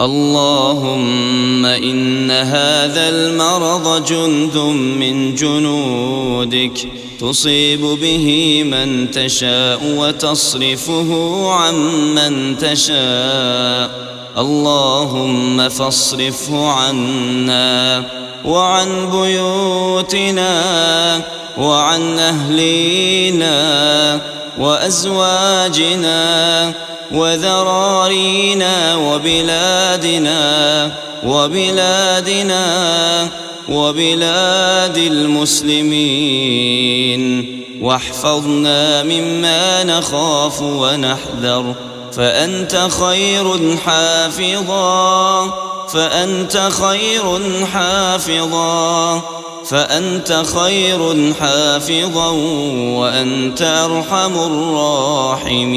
اللهم إن هذا المرض جند من جنودك تصيب به من تشاء وتصرفه عمن تشاء. اللهم فاصرفه عنا وعن بيوتنا وعن أهلينا وأزواجنا وذرارينا وبلاد المسلمين، واحفظنا مما نخاف ونحذر، فأنت خير حافظا وأنت أرحم الراحمين.